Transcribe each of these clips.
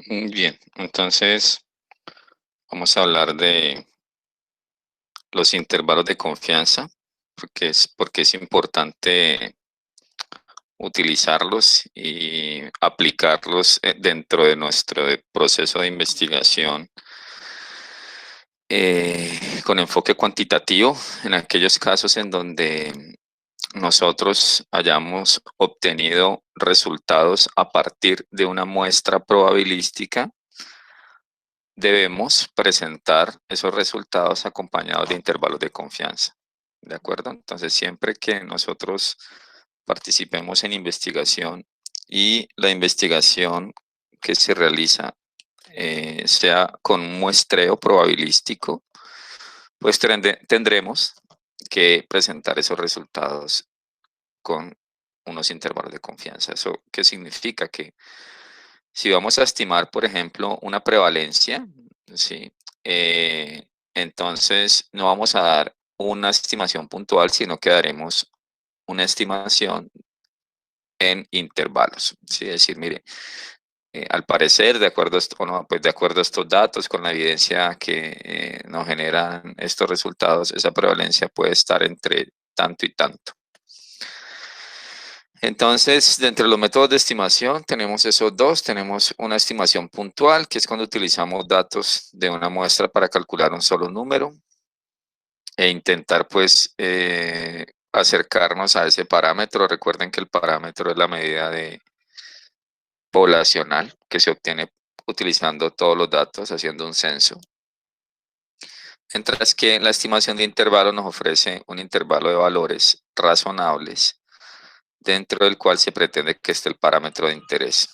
Bien, entonces vamos a hablar de los intervalos de confianza, porque es importante utilizarlos y aplicarlos dentro de nuestro proceso de investigación con enfoque cuantitativo en aquellos casos en donde nosotros hayamos obtenido resultados a partir de una muestra probabilística. Debemos presentar esos resultados acompañados de intervalos de confianza, ¿de acuerdo? Entonces, siempre que nosotros participemos en investigación y la investigación que se realiza sea con un muestreo probabilístico, pues tendremos que presentar esos resultados con unos intervalos de confianza. ¿Eso qué significa? Que si vamos a estimar, por ejemplo, una prevalencia, ¿sí? Entonces no vamos a dar una estimación puntual, sino que daremos una estimación en intervalos, ¿sí? Es decir, mire, al parecer, de acuerdo a esto, no, pues de acuerdo a estos datos, con la evidencia que nos generan estos resultados, esa prevalencia puede estar entre tanto y tanto. Entonces, dentro de los métodos de estimación tenemos esos dos. Tenemos una estimación puntual, que es cuando utilizamos datos de una muestra para calcular un solo número e intentar pues acercarnos a ese parámetro. Recuerden que el parámetro es la medida poblacional que se obtiene utilizando todos los datos, haciendo un censo. Mientras que la estimación de intervalo nos ofrece un intervalo de valores razonables dentro del cual se pretende que esté el parámetro de interés.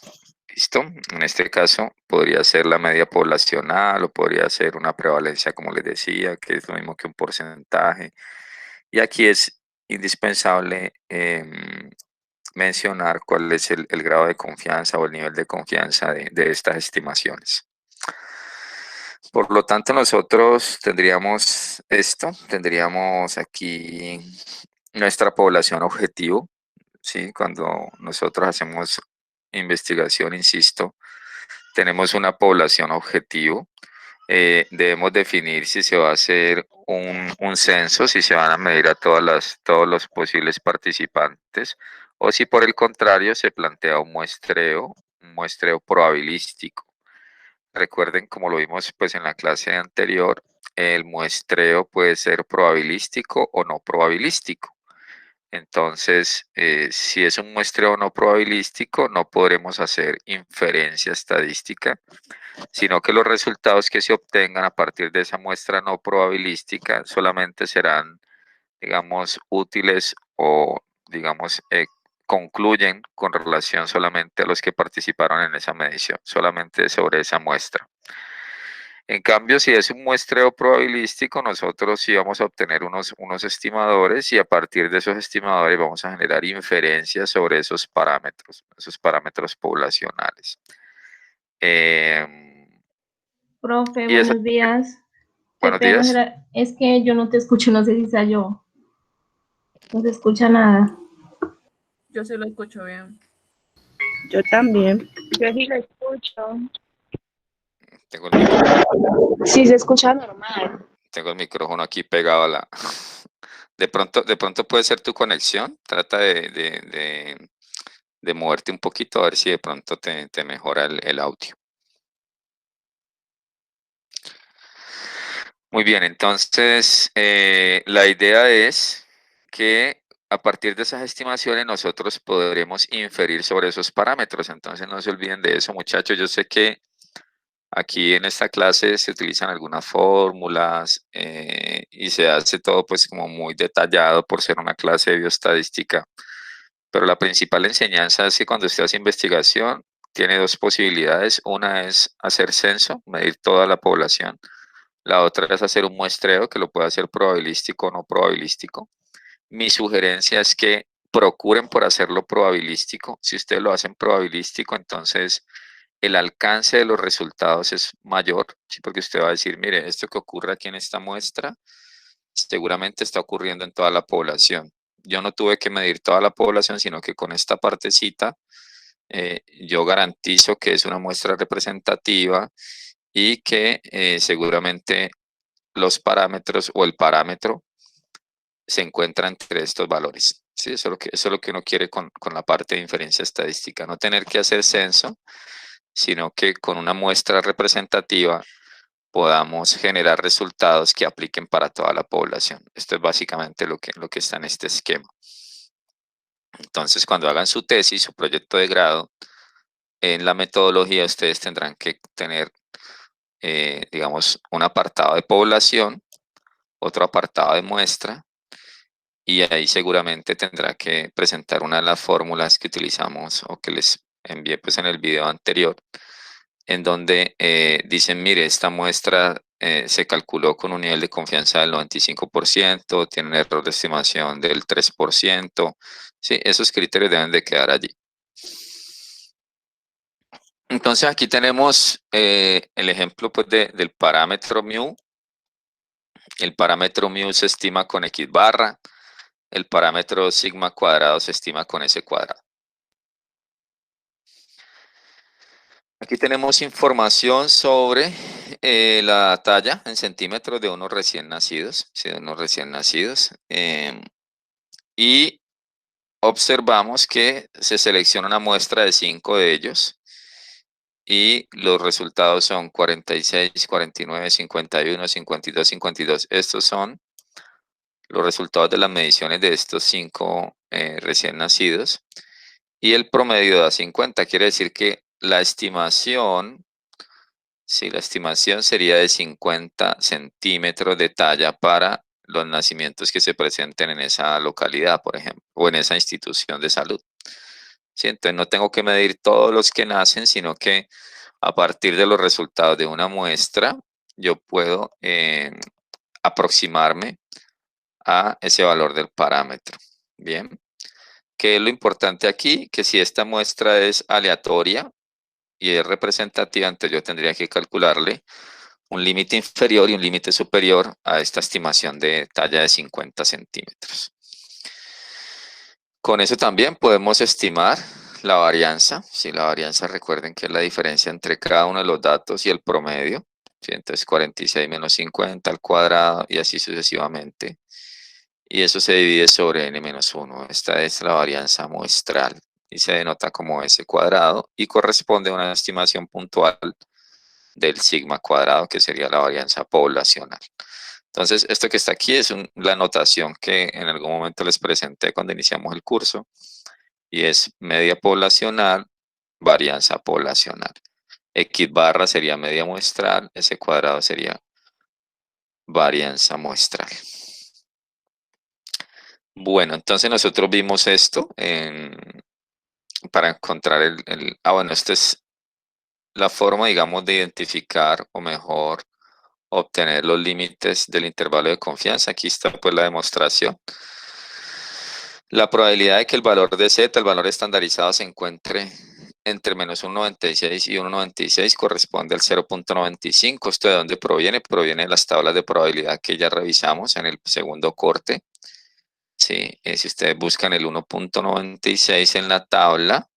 ¿Listo? En este caso podría ser la media poblacional o podría ser una prevalencia, como les decía, que es lo mismo que un porcentaje. Y aquí es indispensable mencionar cuál es el grado de confianza o el nivel de confianza de estas estimaciones. Por lo tanto, nosotros tendríamos esto, tendríamos aquí nuestra población objetivo, ¿sí? Cuando nosotros hacemos investigación, insisto, tenemos una población objetivo. Debemos definir si se va a hacer un censo, si se van a medir a todos los posibles participantes, o si por el contrario se plantea un muestreo probabilístico. Recuerden, como lo vimos pues en la clase anterior, el muestreo puede ser probabilístico o no probabilístico. Entonces, si es un muestreo no probabilístico, no podremos hacer inferencia estadística, sino que los resultados que se obtengan a partir de esa muestra no probabilística solamente serán, digamos, útiles o, digamos, concluyen con relación solamente a los que participaron en esa medición, solamente sobre esa muestra. En cambio, si es un muestreo probabilístico, nosotros sí vamos a obtener unos estimadores y a partir de esos estimadores vamos a generar inferencias sobre esos parámetros poblacionales. Profe, Y eso, buenos días. Qué buenos pena, días. es que yo no te escucho, no sé si sea yo. No se escucha nada. Yo sí lo escucho bien. Yo también. Yo sí lo escucho. Tengo el micrófono, Sí se escucha normal. tengo el micrófono aquí pegado a la. De pronto puede ser tu conexión. Trata de moverte un poquito a ver si de pronto te mejora el audio. Muy bien, entonces la idea es que a partir de esas estimaciones nosotros podremos inferir sobre esos parámetros. Entonces no se olviden de eso, muchachos. Yo sé que aquí en esta clase se utilizan algunas fórmulas y se hace todo pues como muy detallado por ser una clase de bioestadística. Pero la principal enseñanza es que cuando usted hace investigación tiene dos posibilidades. Una es hacer censo, medir toda la población. La otra es hacer un muestreo que lo puede hacer probabilístico o no probabilístico. Mi sugerencia es que procuren por hacerlo probabilístico. Si ustedes lo hacen probabilístico, entonces el alcance de los resultados es mayor, ¿sí? Porque usted va a decir, mire, esto que ocurre aquí en esta muestra seguramente está ocurriendo en toda la población. Yo no tuve que medir toda la población, sino que con esta partecita yo garantizo que es una muestra representativa y que seguramente los parámetros o el parámetro se encuentra entre estos valores. Sí, eso es lo que uno quiere con la parte de inferencia estadística, no tener que hacer censo, sino que con una muestra representativa podamos generar resultados que apliquen para toda la población. Esto es básicamente lo que está en este esquema. Entonces, cuando hagan su tesis, su proyecto de grado, en la metodología ustedes tendrán que tener, digamos, un apartado de población, otro apartado de muestra, y ahí seguramente tendrá que presentar una de las fórmulas que utilizamos o que les envié pues en el video anterior, en donde dicen, mire, esta muestra se calculó con un nivel de confianza del 95%, tiene un error de estimación del 3%, ¿sí? Esos criterios deben de quedar allí. Entonces aquí tenemos el ejemplo pues, del parámetro mu. El parámetro mu se estima con X barra, el parámetro sigma cuadrado se estima con S cuadrado. Aquí tenemos información sobre la talla en centímetros de unos recién nacidos, ¿sí? De unos recién nacidos. Y observamos que se selecciona una muestra de 5 de ellos y los resultados son 46, 49, 51, 52, 52. Estos son los resultados de las mediciones de estos 5 recién nacidos y el promedio da 50. Quiere decir que la estimación, sí, la estimación sería de 50 centímetros de talla para los nacimientos que se presenten en esa localidad, por ejemplo, o en esa institución de salud. Sí, entonces no tengo que medir todos los que nacen, sino que a partir de los resultados de una muestra, yo puedo aproximarme a ese valor del parámetro. Bien, ¿qué es lo importante aquí? Que si esta muestra es aleatoria y es representativa, entonces yo tendría que calcularle un límite inferior y un límite superior a esta estimación de talla de 50 centímetros. Con eso también podemos estimar la varianza. Si la varianza, recuerden que es la diferencia entre cada uno de los datos y el promedio. ¿Sí? Entonces 46 menos 50 al cuadrado y así sucesivamente. Y eso se divide sobre n menos 1. Esta es la varianza muestral y se denota como S cuadrado y corresponde a una estimación puntual del sigma cuadrado, que sería la varianza poblacional. Entonces, esto que está aquí es la notación que en algún momento les presenté cuando iniciamos el curso, y es media poblacional, varianza poblacional. X barra sería media muestral, S cuadrado sería varianza muestral. Bueno, entonces nosotros vimos esto para encontrar bueno, esta es la forma, digamos, de identificar o mejor obtener los límites del intervalo de confianza. Aquí está pues la demostración. La probabilidad de que el valor de Z, el valor estandarizado, se encuentre entre menos 1,96 y 1,96 corresponde al 0,95. ¿Esto de dónde proviene? Proviene de las tablas de probabilidad que ya revisamos en el segundo corte. Sí, si ustedes buscan el 1,96 en la tabla,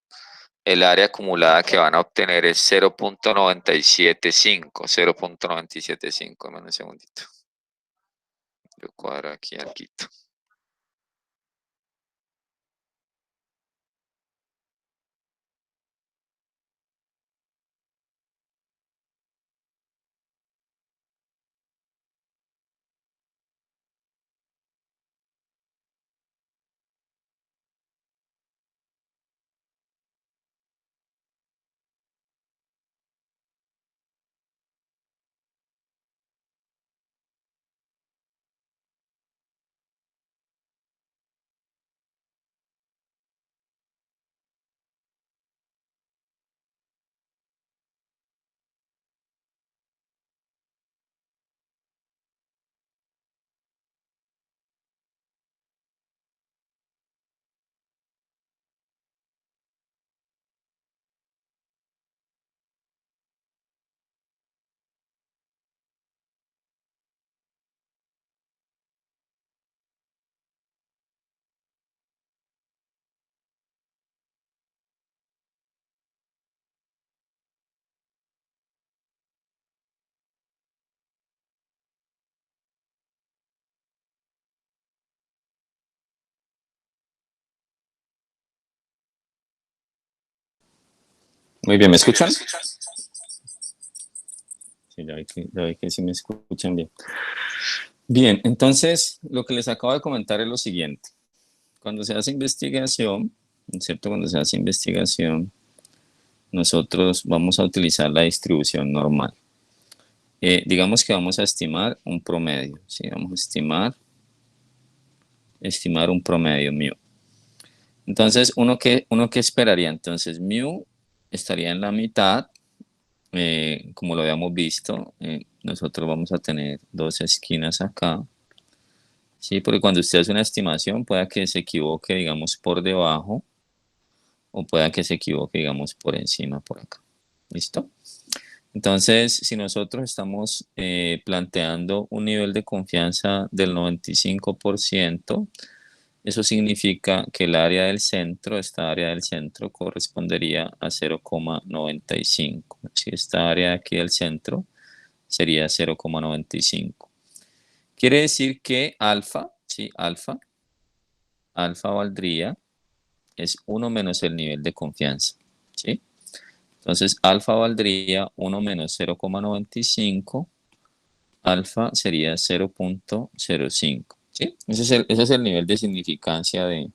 el área acumulada que van a obtener es 0,975. 0,975, un segundito. Yo cuadro aquí algo. Muy bien, ¿me escuchan? Sí, ya vi que sí me escuchan bien. Bien, entonces lo que les acabo de comentar es lo siguiente. Cuando se hace investigación, ¿no es cierto? Cuando se hace investigación, nosotros vamos a utilizar la distribución normal. Digamos que vamos a estimar un promedio, ¿sí? Vamos a estimar un promedio mu. Entonces, ¿uno qué esperaría? Entonces, mu estaría en la mitad, como lo habíamos visto. Nosotros vamos a tener dos esquinas acá, ¿sí? Porque cuando usted hace una estimación, pueda que se equivoque, digamos, por debajo, o pueda que se equivoque, digamos, por encima, por acá. ¿Listo? Entonces, si nosotros estamos planteando un nivel de confianza del 95%, eso significa que el área del centro, esta área del centro, correspondería a 0,95. Si esta área de aquí del centro sería 0,95. Quiere decir que alfa, ¿sí? Alfa valdría, es 1 menos el nivel de confianza, ¿sí? Entonces, alfa valdría 1 menos 0,95, alfa sería 0,05, ¿sí? Ese es el nivel de significancia de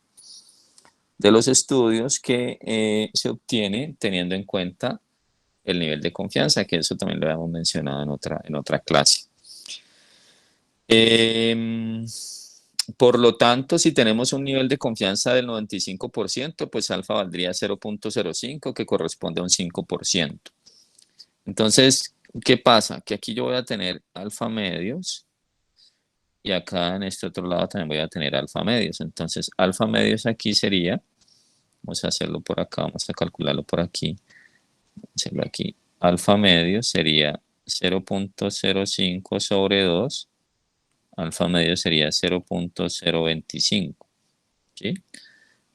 los estudios que se obtiene teniendo en cuenta el nivel de confianza, que eso también lo habíamos mencionado en otra clase. Por lo tanto, si tenemos un nivel de confianza del 95%, pues alfa valdría 0,05, que corresponde a un 5%. Entonces, ¿qué pasa? Que aquí yo voy a tener alfa medios y acá en este otro lado también voy a tener alfa medios. Entonces, alfa medios aquí sería, vamos a hacerlo por acá, vamos a calcularlo por aquí, hacerlo aquí. Alfa medios sería 0,05 sobre 2. Alfa medio sería 0,025, ¿sí?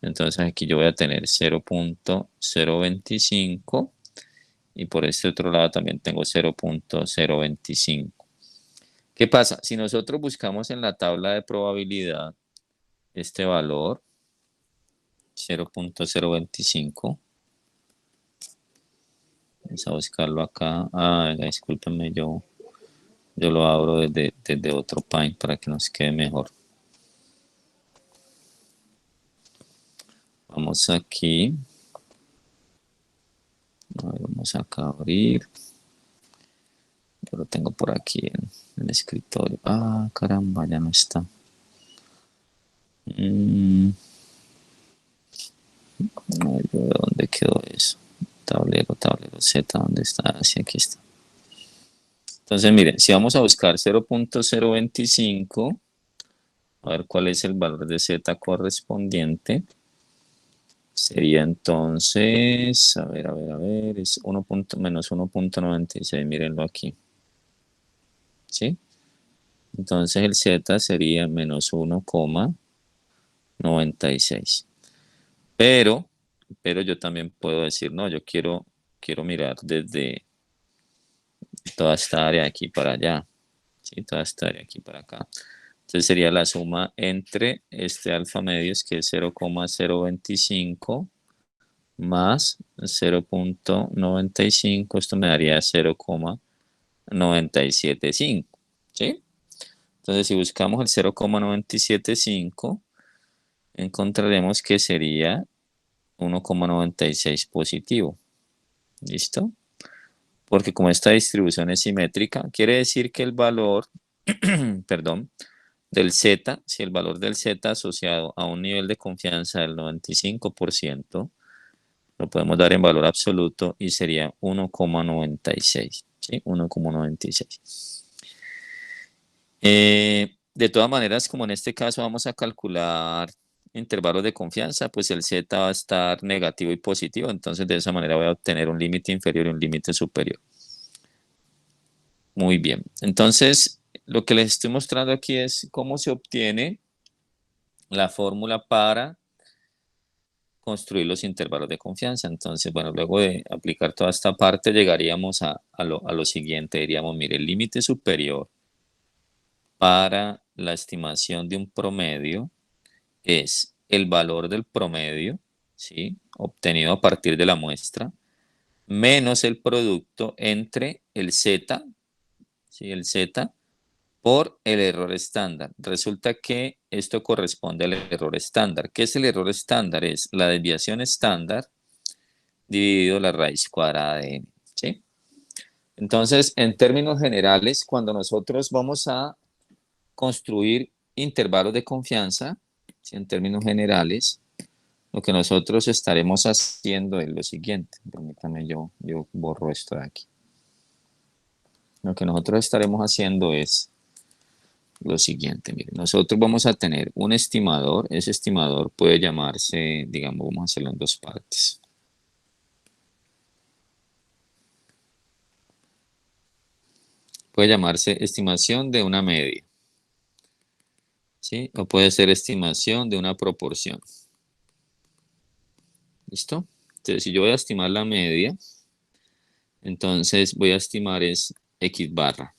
Entonces aquí yo voy a tener 0,025 y por este otro lado también tengo 0,025. ¿Qué pasa? Si nosotros buscamos en la tabla de probabilidad este valor, 0,025, vamos a buscarlo acá. Discúlpenme, yo lo abro desde otro Paint para que nos quede mejor. Vamos aquí. Vamos acá a abrir. Yo lo tengo por aquí en el escritorio. Ah, caramba, ya no está. ¿Dónde quedó eso? Tablero Z, ¿dónde está? Sí, aquí está. Entonces, miren, si vamos a buscar 0,025, a ver cuál es el valor de Z correspondiente. Sería entonces, a ver, es 1 menos 1,96, mírenlo aquí. ¿Sí? Entonces el Z sería menos 1,96. Pero yo también puedo decir, no, yo quiero mirar desde toda esta área de aquí para allá. ¿Sí? Toda esta área de aquí para acá. Entonces sería la suma entre este alfa medios, que es 0,025, más 0,95. Esto me daría 0,975. ¿Sí? Entonces, si buscamos el 0,975, encontraremos que sería 1,96 positivo. ¿Listo? Porque como esta distribución es simétrica, quiere decir que el valor, perdón, del Z, si el valor del Z asociado a un nivel de confianza del 95%, lo podemos dar en valor absoluto y sería 1,96. ¿Sí? 1,96. De todas maneras, como en este caso vamos a calcular intervalos de confianza, pues el Z va a estar negativo y positivo, entonces de esa manera voy a obtener un límite inferior y un límite superior. Muy bien, entonces lo que les estoy mostrando aquí es cómo se obtiene la fórmula para construir los intervalos de confianza. Entonces, bueno, luego de aplicar toda esta parte llegaríamos a lo siguiente, diríamos, mire, el límite superior para la estimación de un promedio es el valor del promedio, ¿sí? Obtenido a partir de la muestra, menos el producto entre el Z, ¿sí? El Z por el error estándar. Resulta que esto corresponde al error estándar. ¿Qué es el error estándar? Es la desviación estándar dividido la raíz cuadrada de n, ¿sí? Entonces, en términos generales, cuando nosotros vamos a construir intervalos de confianza, ¿sí? En términos generales, lo que nosotros estaremos haciendo es lo siguiente. Permítame, yo borro esto de aquí. Lo que nosotros estaremos haciendo es lo siguiente. Miren, nosotros vamos a tener un estimador. Ese estimador puede llamarse, digamos, vamos a hacerlo en dos partes. Puede llamarse estimación de una media, ¿sí? O puede ser estimación de una proporción. ¿Listo? Entonces, si yo voy a estimar la media, entonces voy a estimar es X barra.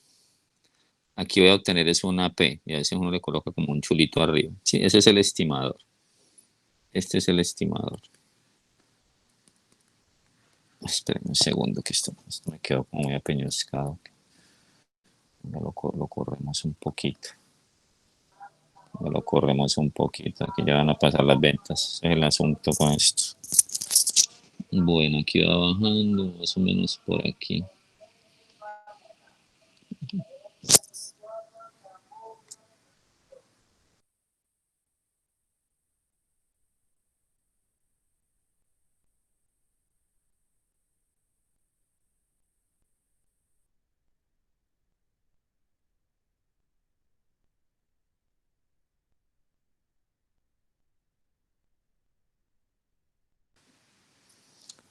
Aquí voy a obtener es una P, y a veces uno le coloca como un chulito arriba. ¿Sí? Ese es el estimador. Este es el estimador. Esperen un segundo, que esto me quedó como muy apeñoscado. Lo corremos un poquito. Lo corremos un poquito. Aquí ya van a pasar las ventas. Ese es el asunto con esto. Bueno, aquí va bajando, más o menos por aquí.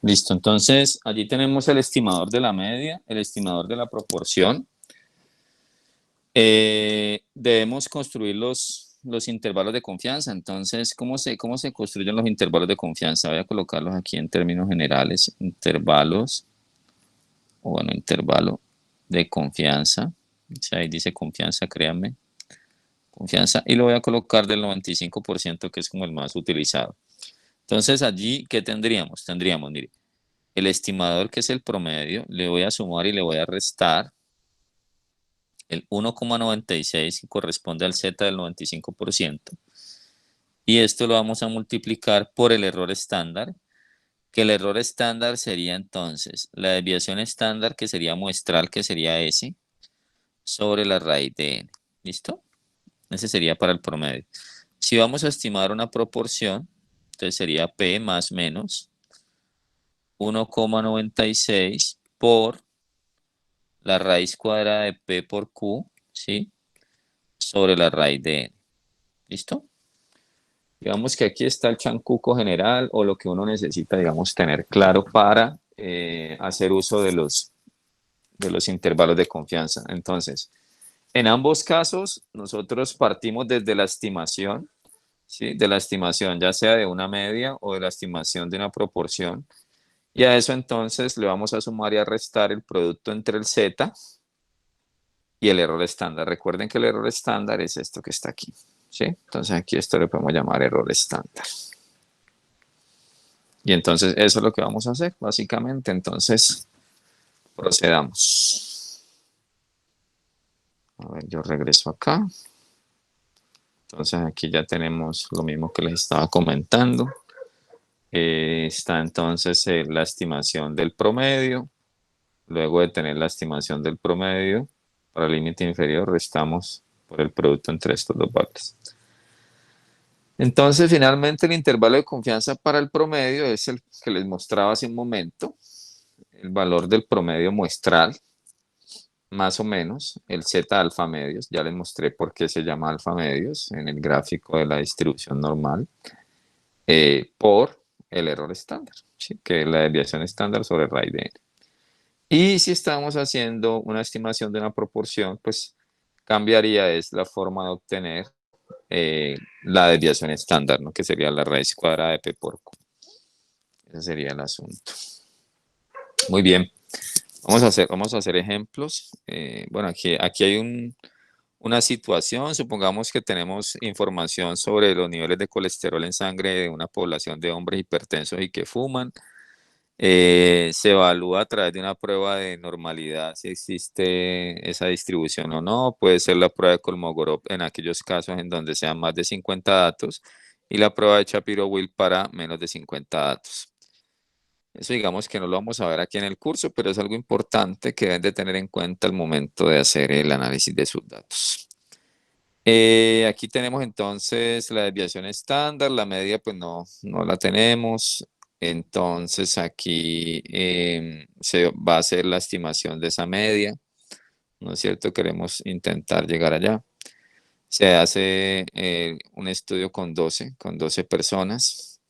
Listo, entonces allí tenemos el estimador de la media, el estimador de la proporción. Debemos construir los intervalos de confianza. Entonces, ¿cómo se construyen los intervalos de confianza? Voy a colocarlos aquí en términos generales. Intervalos, o bueno, intervalo de confianza. O sea, ahí dice confianza, créanme. Confianza. Y lo voy a colocar del 95%, que es como el más utilizado. Entonces, allí, ¿qué tendríamos? Tendríamos, mire, el estimador, que es el promedio, le voy a sumar y le voy a restar el 1,96, que corresponde al Z del 95%. Y esto lo vamos a multiplicar por el error estándar, que el error estándar sería entonces la desviación estándar, que sería muestral, que sería S, sobre la raíz de N. ¿Listo? Ese sería para el promedio. Si vamos a estimar una proporción, entonces sería P más menos 1,96 por la raíz cuadrada de P por Q, ¿sí? Sobre la raíz de N. ¿Listo? Digamos que aquí está el chancuco general o lo que uno necesita, digamos, tener claro para hacer uso de los intervalos de confianza. Entonces, en ambos casos, nosotros partimos desde la estimación, ¿sí? De la estimación, ya sea de una media o de la estimación de una proporción. Y a eso entonces le vamos a sumar y a restar el producto entre el Z y el error estándar. Recuerden que el error estándar es esto que está aquí, ¿sí? Entonces aquí esto le podemos llamar error estándar. Y entonces eso es lo que vamos a hacer, básicamente. Entonces, procedamos. A ver, yo regreso acá. Entonces aquí ya tenemos lo mismo que les estaba comentando. Está entonces la estimación del promedio. Luego de tener la estimación del promedio, para el límite inferior restamos por el producto entre estos dos valores. Entonces, finalmente, el intervalo de confianza para el promedio es el que les mostraba hace un momento. El valor del promedio muestral, más o menos, el Z alfa medios. Ya les mostré por qué se llama alfa medios en el gráfico de la distribución normal. Por el error estándar, ¿sí? Que es la desviación estándar sobre raíz de N. Y si estamos haciendo una estimación de una proporción, pues cambiaría es la forma de obtener la desviación estándar, ¿no? Que sería la raíz cuadrada de P por Q. Ese sería el asunto. Muy bien. Vamos a hacer ejemplos. Bueno, aquí hay una situación. Supongamos que tenemos información sobre los niveles de colesterol en sangre de una población de hombres hipertensos y que fuman. Se evalúa a través de una prueba de normalidad si existe esa distribución o no. Puede ser la prueba de Kolmogorov en aquellos casos en donde sean más de 50 datos y la prueba de Shapiro-Wilk para menos de 50 datos. Eso digamos que no lo vamos a ver aquí en el curso, pero es algo importante que deben de tener en cuenta al momento de hacer el análisis de sus datos. Aquí tenemos entonces la desviación estándar, la media pues no la tenemos. Entonces aquí se va a hacer la estimación de esa media, ¿no es cierto? Queremos intentar llegar allá. Se hace un estudio con 12 personas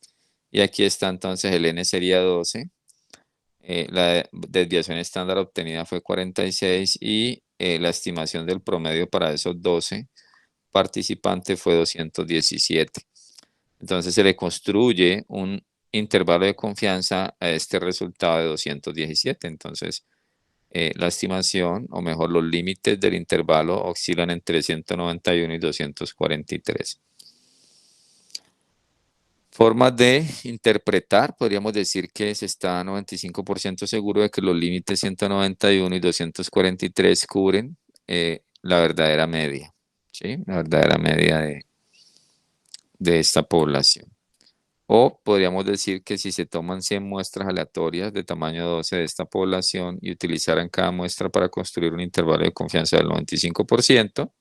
y aquí está entonces el N sería 12. La desviación estándar obtenida fue 46 y la estimación del promedio para esos 12 participantes fue 217. Entonces se le construye un intervalo de confianza a este resultado de 217. Entonces la estimación, o mejor los límites del intervalo oscilan entre 191 y 243. Formas de interpretar, podríamos decir que se está 95% seguro de que los límites 191 y 243 cubren la verdadera media, ¿sí? La verdadera media de esta población. O podríamos decir que si se toman 100 muestras aleatorias de tamaño 12 de esta población y utilizaran cada muestra para construir un intervalo de confianza del 95%,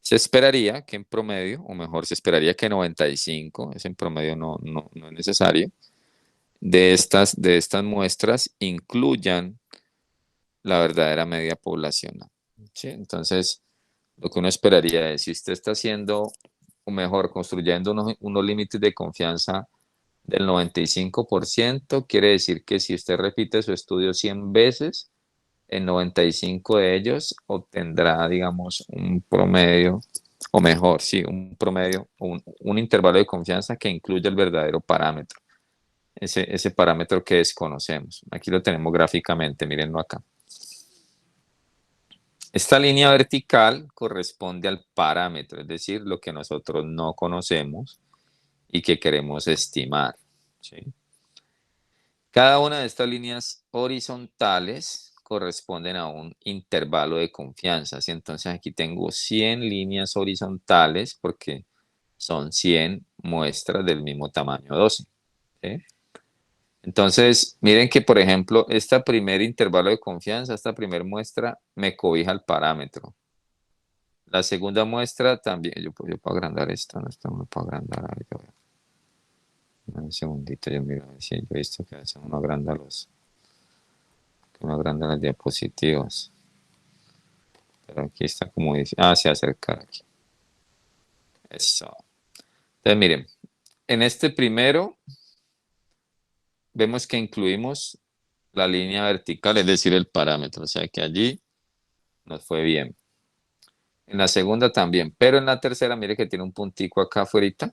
se esperaría que en promedio, o mejor, se esperaría que 95, ese en promedio no es necesario, de estas muestras incluyan la verdadera media poblacional, ¿sí? Entonces, lo que uno esperaría es, si usted está haciendo, o mejor, construyendo unos límites de confianza del 95%, quiere decir que si usted repite su estudio 100 veces, en 95 de ellos obtendrá, digamos, un promedio, o mejor, sí, un promedio, un intervalo de confianza que incluya el verdadero parámetro, ese parámetro que desconocemos. Aquí lo tenemos gráficamente, mírenlo acá. Esta línea vertical corresponde al parámetro, es decir, lo que nosotros no conocemos y que queremos estimar, ¿sí? Cada una de estas líneas horizontales corresponden a un intervalo de confianza, ¿sí? Entonces aquí tengo 100 líneas horizontales porque son 100 muestras del mismo tamaño 12, ¿sí? Entonces, miren que, por ejemplo, este primer intervalo de confianza, esta primera muestra me cobija el parámetro. La segunda muestra también, yo puedo agrandar esto, no, esto no lo puedo agrandar, a ver, un segundito, yo miro a ver si yo he visto que a veces uno agranda las diapositivas. Pero aquí está como dice, se acerca aquí. Eso. Entonces, miren, en este primero vemos que incluimos la línea vertical, es decir, el parámetro, o sea que allí nos fue bien. En la segunda también, pero en la tercera, mire que tiene un puntico acá afuera.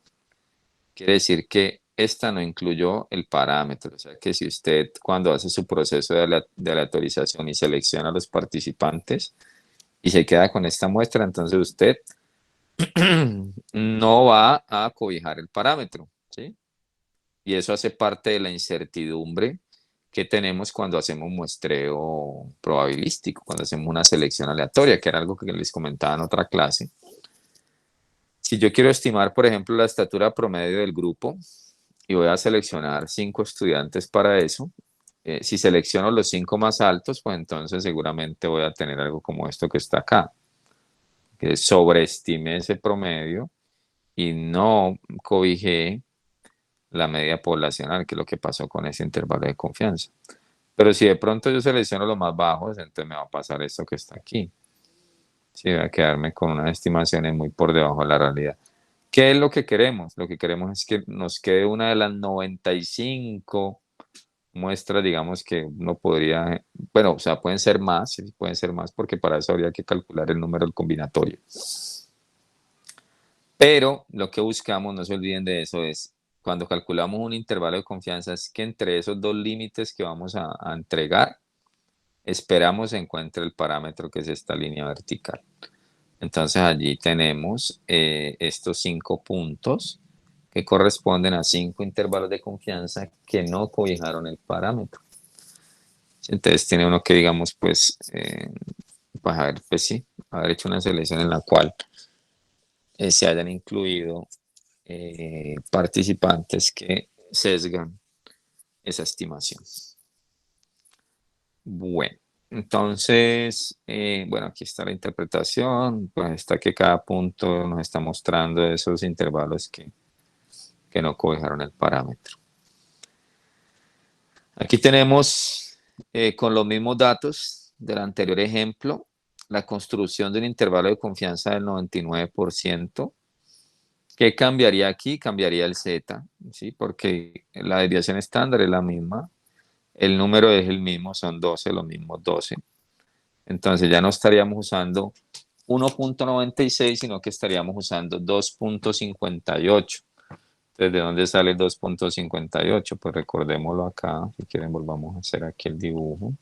Quiere decir que esta no incluyó el parámetro, o sea que si usted cuando hace su proceso de aleatorización y selecciona a los participantes y se queda con esta muestra, entonces usted no va a cobijar el parámetro, ¿sí? Y eso hace parte de la incertidumbre que tenemos cuando hacemos muestreo probabilístico, cuando hacemos una selección aleatoria, que era algo que les comentaba en otra clase. Si yo quiero estimar, por ejemplo, la estatura promedio del grupo y voy a seleccionar 5 estudiantes para eso, si selecciono los 5 más altos, pues entonces seguramente voy a tener algo como esto que está acá, que sobreestimé ese promedio y no cobijé la media poblacional, que es lo que pasó con ese intervalo de confianza. Pero si de pronto yo selecciono los más bajos, entonces me va a pasar esto que está aquí. Sí, voy a quedarme con unas estimaciones muy por debajo de la realidad. ¿Qué es lo que queremos? Lo que queremos es que nos quede una de las 95 muestras, digamos que uno podría, bueno, o sea, pueden ser más porque para eso habría que calcular el número del combinatorio. Pero lo que buscamos, no se olviden de eso, es cuando calculamos un intervalo de confianza, es que entre esos dos límites que vamos a entregar, esperamos se encuentre el parámetro que es esta línea vertical. Entonces allí tenemos estos 5 puntos que corresponden a 5 intervalos de confianza que no cobijaron el parámetro. Entonces tiene uno que, digamos, pues, pues sí, haber hecho una selección en la cual se hayan incluido participantes que sesgan esa estimación. Bueno, entonces, bueno, aquí está la interpretación, pues está que cada punto nos está mostrando esos intervalos que no cobijaron el parámetro. Aquí tenemos, con los mismos datos del anterior ejemplo, la construcción de un intervalo de confianza del 99%. ¿Qué cambiaría aquí? Cambiaría el z, ¿sí? Porque la desviación estándar es la misma, el número es el mismo, son 12, los mismos 12. Entonces ya no estaríamos usando 1.96, sino que estaríamos usando 2.58. Entonces, ¿de dónde sale el 2.58? Pues recordémoslo acá. Si quieren, volvamos a hacer aquí el dibujo.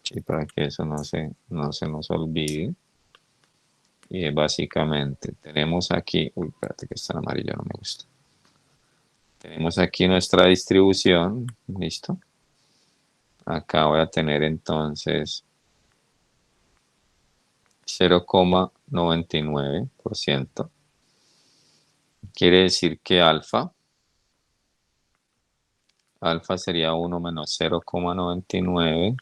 Sí, para que eso no se nos olvide. Y básicamente tenemos aquí... Uy, espérate que está en amarillo, no me gusta. Tenemos aquí nuestra distribución. ¿Listo? Acá voy a tener entonces 0,99%. Quiere decir que alfa sería 1 menos 0,99,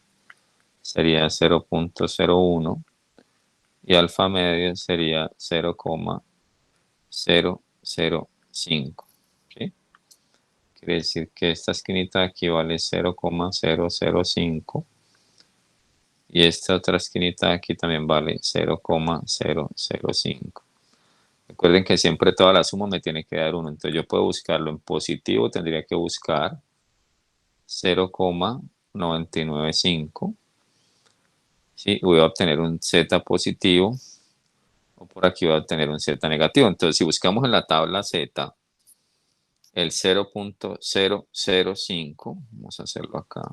sería 0.01, y alfa medio sería 0,005. ¿Sí? Quiere decir que esta esquinita de aquí vale 0,005, y esta otra esquinita de aquí también vale 0,005. Recuerden que siempre toda la suma me tiene que dar 1, entonces yo puedo buscarlo en positivo, tendría que buscar 0,995. ¿Sí? Voy a obtener un z positivo, o por aquí voy a obtener un z negativo. Entonces, si buscamos en la tabla z el 0.005, vamos a hacerlo acá.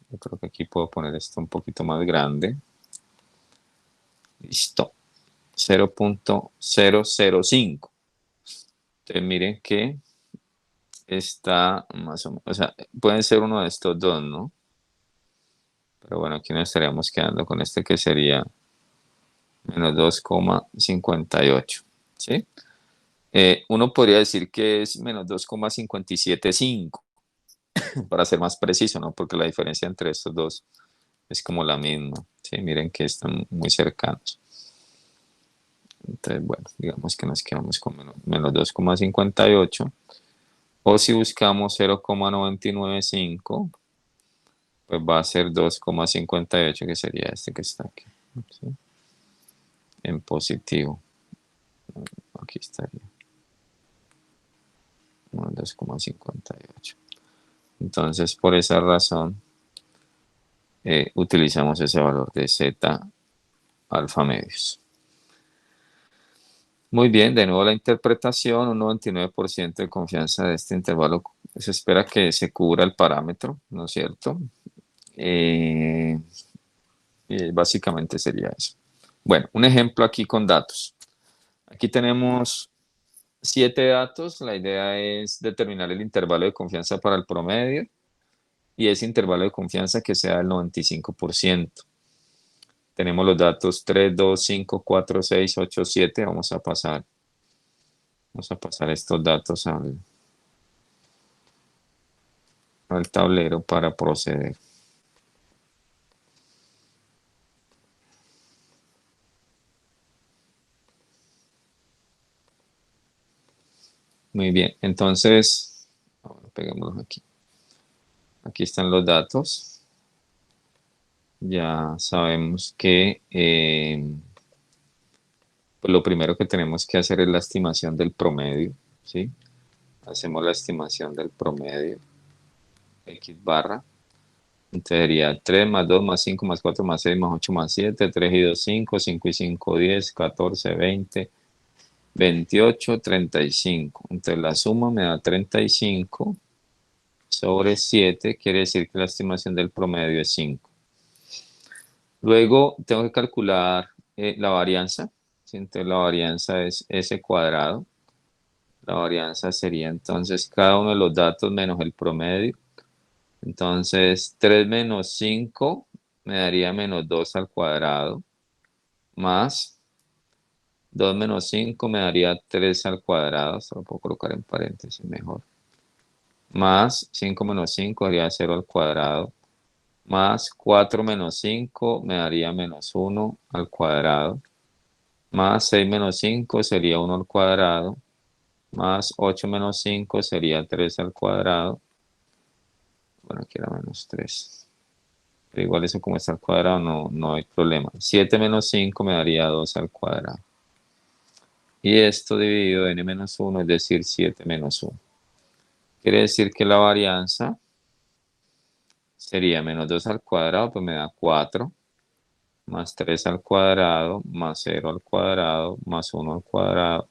Yo creo que aquí puedo poner esto un poquito más grande. Listo. 0.005. Entonces, miren que está más o menos, o sea, pueden ser uno de estos dos, ¿no? Pero bueno, aquí nos estaríamos quedando con este que sería menos 2,58, ¿sí? Uno podría decir que es menos 2,575, para ser más preciso, ¿no? Porque la diferencia entre estos dos es como la misma, ¿sí? Miren que están muy cercanos. Entonces, bueno, digamos que nos quedamos con menos 2,58. O si buscamos 0,995, pues va a ser 2,58, que sería este que está aquí, ¿sí? En positivo. Aquí estaría. 2,58. Entonces, por esa razón, utilizamos ese valor de z alfa medios. Muy bien, de nuevo la interpretación, un 99% de confianza de este intervalo. Se espera que se cubra el parámetro, ¿no es cierto? Y básicamente sería eso. Bueno, un ejemplo aquí con datos. Aquí tenemos 7 datos. La idea es determinar el intervalo de confianza para el promedio, y ese intervalo de confianza que sea del 95%. Tenemos los datos 3, 2, 5, 4, 6, 8, 7. Vamos a pasar estos datos al tablero para proceder. Muy bien, entonces, ahora peguémoslos aquí. Aquí están los datos. Ya sabemos que pues lo primero que tenemos que hacer es la estimación del promedio, ¿sí? Hacemos la estimación del promedio, X barra. Entonces sería 3 más 2 más 5 más 4 más 6 más 8 más 7, 3 y 2, 5, 5 y 5, 10, 14, 20, 28, 35. Entonces la suma me da 35 sobre 7, quiere decir que la estimación del promedio es 5. Luego tengo que calcular la varianza, ¿sí? Entonces la varianza es S cuadrado, La varianza sería entonces cada uno de los datos menos el promedio. Entonces 3 menos 5 me daría menos 2 al cuadrado, más 2 menos 5 me daría 3 al cuadrado, esto lo puedo colocar en paréntesis mejor, más 5 menos 5 daría 0 al cuadrado, más 4 menos 5 me daría menos 1 al cuadrado, más 6 menos 5 sería 1 al cuadrado, más 8 menos 5 sería 3 al cuadrado, bueno, aquí era menos 3, pero igual eso como está al cuadrado no hay problema. 7 menos 5 me daría 2 al cuadrado. Y esto dividido en n menos 1, es decir, 7 menos 1. Quiere decir que la varianza sería menos 2 al cuadrado, pues me da 4, más 3 al cuadrado, más 0 al cuadrado, más 1 al cuadrado,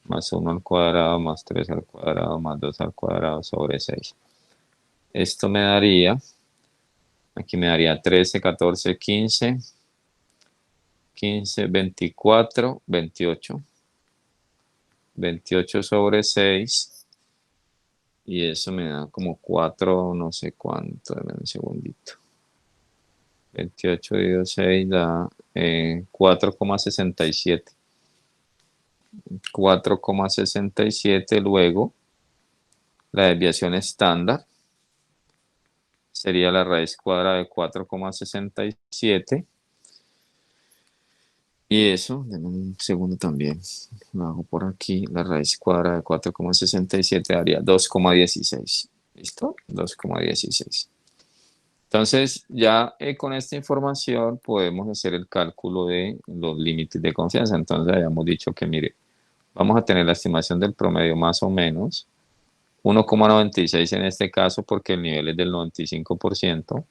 más 1 al cuadrado, más 3 al cuadrado, más 2 al cuadrado sobre 6. Esto me daría, aquí me daría 13, 14, 15, 15, 24, 28. 28 sobre 6. Y eso me da como 4, no sé cuánto, dame un segundito. 28 dividido 6 da 4,67. 4,67, luego la desviación estándar sería la raíz cuadrada de 4,67. Y eso, denme un segundo también, lo hago por aquí, la raíz cuadrada de 4,67 daría 2,16. ¿Listo? 2,16. Entonces, ya con esta información podemos hacer el cálculo de los límites de confianza. Entonces, habíamos dicho que, mire, vamos a tener la estimación del promedio más o menos 1,96 en este caso porque el nivel es del 95%,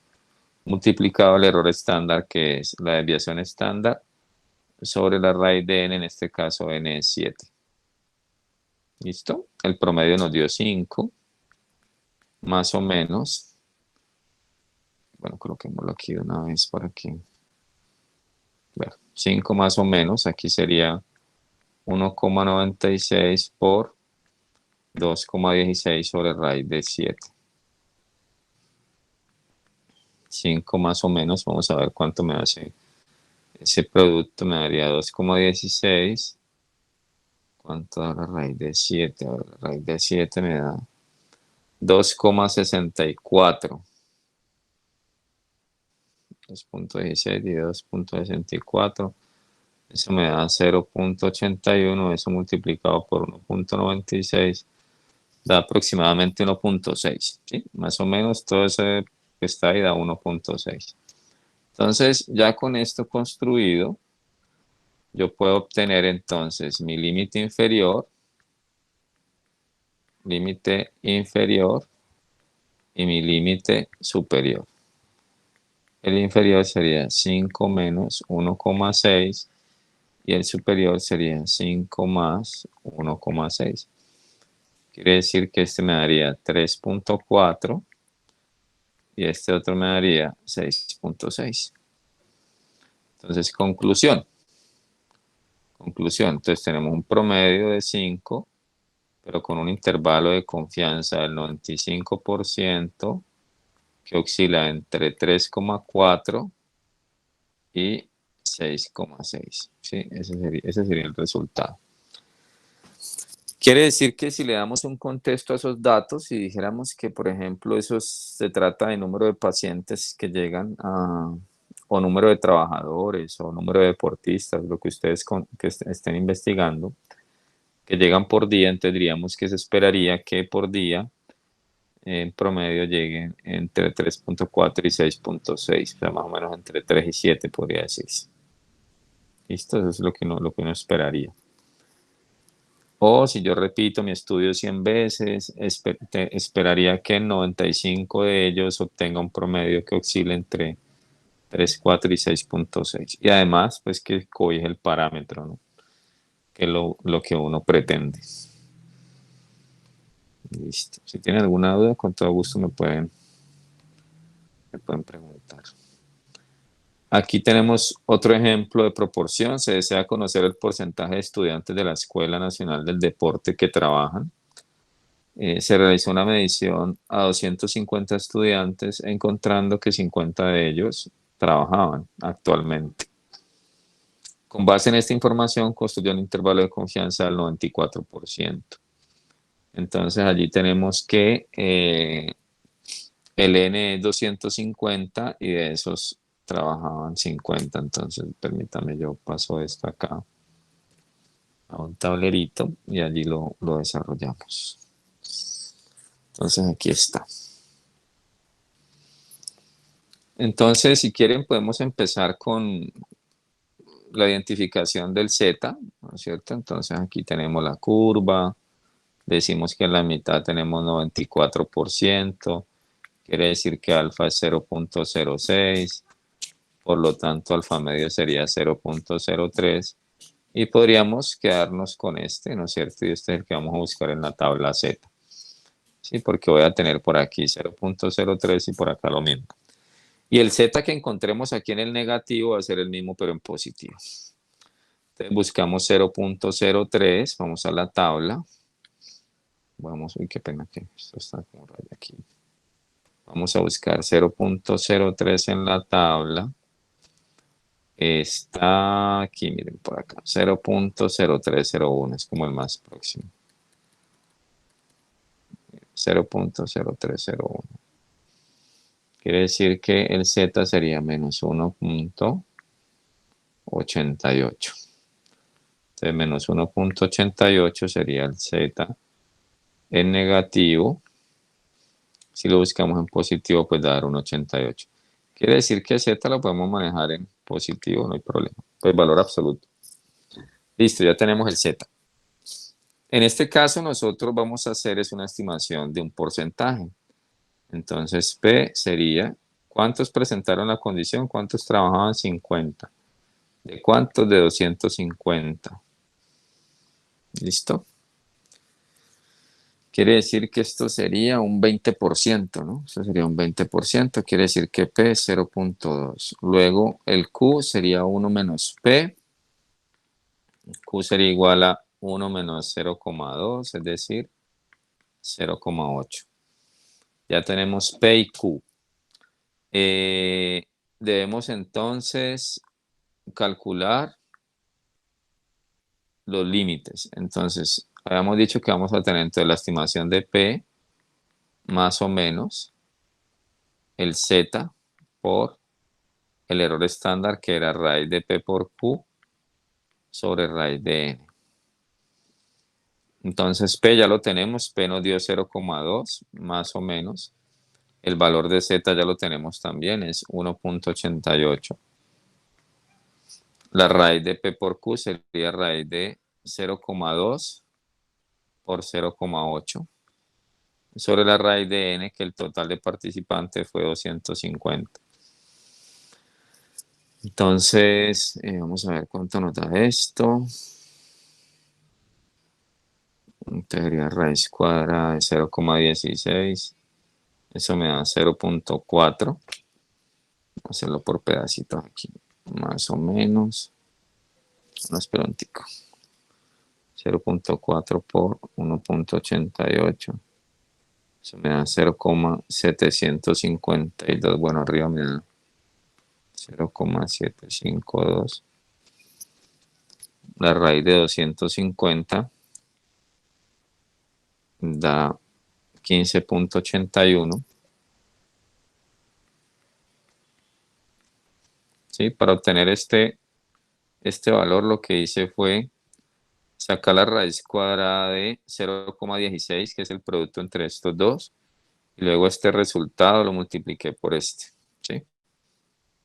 multiplicado el error estándar, que es la desviación estándar, sobre la raíz de n, en este caso n es 7. ¿Listo? El promedio nos dio 5, más o menos. Bueno, coloquémoslo aquí de una vez para que... Bueno, 5 más o menos, aquí sería 1,96 por 2,16 sobre raíz de 7. 5 más o menos, vamos a ver cuánto me hace ese producto, me daría 2,16. ¿Cuánto da la raíz de 7? A ver, la raíz de 7 me da 2,64. 2,16 dividido 2,64. Eso me da 0,81. Eso multiplicado por 1,96 da aproximadamente 1,6. ¿Sí? Más o menos todo eso que está ahí da 1,6. Entonces, ya con esto construido, yo puedo obtener entonces mi límite inferior y mi límite superior. El inferior sería 5 menos 1,6 y el superior sería 5 más 1,6. Quiere decir que este me daría 3,4 y este otro me daría 6,6. Entonces, conclusión. Entonces tenemos un promedio de 5, pero con un intervalo de confianza del 95%, que oscila entre 3,4 y 6,6. ¿Sí? Ese sería el resultado. Quiere decir que si le damos un contexto a esos datos y dijéramos que, por ejemplo, se trata de número de pacientes que llegan o número de trabajadores o número de deportistas, lo que ustedes estén investigando, que llegan por día, entonces diríamos que se esperaría que por día en promedio lleguen entre 3,4 y 6,6, o sea, más o menos entre 3 y 7 podría decirse. ¿Listo? Eso es lo que uno esperaría. O si yo repito mi estudio 100 veces, esperaría que en 95 de ellos obtenga un promedio que oscile entre 3, 4 y 6,6. Y además, pues que cobije el parámetro, ¿no? Que es lo que uno pretende. Listo. Si tienen alguna duda, con todo gusto me pueden preguntar. Aquí tenemos otro ejemplo de proporción. Se desea conocer el porcentaje de estudiantes de la Escuela Nacional del Deporte que trabajan. Se realizó una medición a 250 estudiantes, encontrando que 50 de ellos trabajaban actualmente. Con base en esta información, construyó un intervalo de confianza del 94%. Entonces, allí tenemos que el N es 250 y de esos trabajaban 50. Entonces, permítame, yo paso esto acá a un tablerito y allí lo desarrollamos. Entonces, aquí está. Entonces, si quieren, podemos empezar con la identificación del Z, ¿no es cierto? Entonces, aquí tenemos la curva. Decimos que en la mitad tenemos 94%. Quiere decir que alfa es 0.06. Por lo tanto, alfa medio sería 0.03. Y podríamos quedarnos con este, ¿no es cierto? Y este es el que vamos a buscar en la tabla Z. Sí, porque voy a tener por aquí 0.03 y por acá lo mismo. Y el Z que encontremos aquí en el negativo va a ser el mismo, pero en positivo. Entonces buscamos 0.03, vamos a la tabla. Vamos, uy, qué pena que esto está como raya aquí. Vamos a buscar 0.03 en la tabla. Está aquí, miren por acá, 0.0301 es como el más próximo. 0.0301. Quiere decir que el Z sería menos 1.88. Entonces, menos 1.88 sería el Z en negativo. Si lo buscamos en positivo, pues dar un 88. Quiere decir que Z lo podemos manejar en positivo, no hay problema. Pues valor absoluto. Listo, ya tenemos el Z. En este caso, nosotros vamos a hacer es una estimación de un porcentaje. Entonces, P sería, ¿cuántos presentaron la condición? ¿Cuántos trabajaban? 50. ¿De cuántos? De 250. ¿Listo? Quiere decir que esto sería un 20%, ¿no? Esto sería un 20%, quiere decir que P es 0.2. Luego el Q sería 1 menos P. Q sería igual a 1 menos 0,2, es decir, 0,8. Ya tenemos P y Q. Debemos entonces calcular los límites. Entonces, habíamos dicho que vamos a tener entonces la estimación de P más o menos el Z por el error estándar, que era raíz de P por Q sobre raíz de N. Entonces, P ya lo tenemos, P nos dio 0,2 más o menos. El valor de Z ya lo tenemos también, es 1.88. La raíz de P por Q sería raíz de 0,2 por 0,8 sobre la raíz de N, que el total de participantes fue 250. Entonces, vamos a ver cuánto nos da esto. Sería raíz cuadrada de 0,16. Eso me da 0.4. Vamos a hacerlo por pedacitos aquí. Más o menos. No, espera un tico. 0.4 por 1.88. Eso me da 0,752. Bueno, arriba me da 0,752. La raíz de 250 da 15.81. ¿Sí? Para obtener este valor, lo que hice fue sacar la raíz cuadrada de 0,16, que es el producto entre estos dos, y luego este resultado lo multipliqué por este, ¿sí?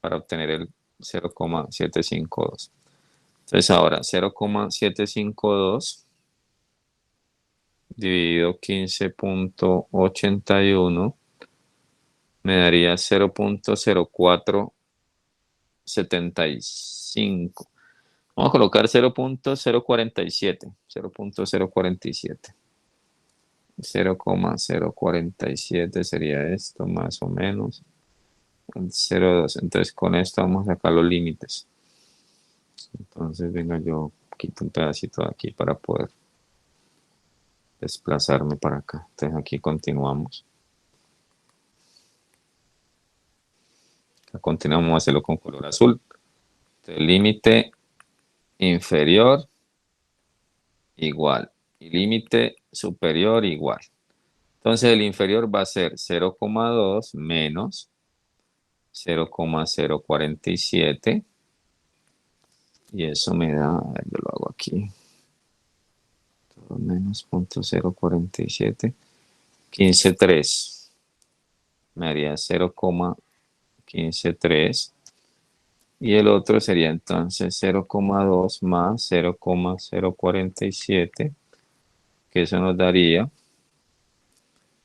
Para obtener el 0,752. Entonces ahora 0,752 dividido 15.81 me daría 0.0475. Vamos a colocar 0.047. 0.047. 0,047 sería esto, más o menos. el 0,2. Entonces con esto vamos a sacar los límites. Entonces venga, yo quito un pedacito de aquí para poder desplazarme para acá. Entonces aquí continuamos. Continuamos a hacerlo con color azul. Entonces, límite inferior igual y límite superior igual. Entonces el inferior va a ser 0,2 menos 0,047 y eso me da, a ver, yo lo hago aquí, todo menos 0,047, 15,3, me haría 0,153 y el otro sería entonces 0,2 más 0,047, que eso nos daría,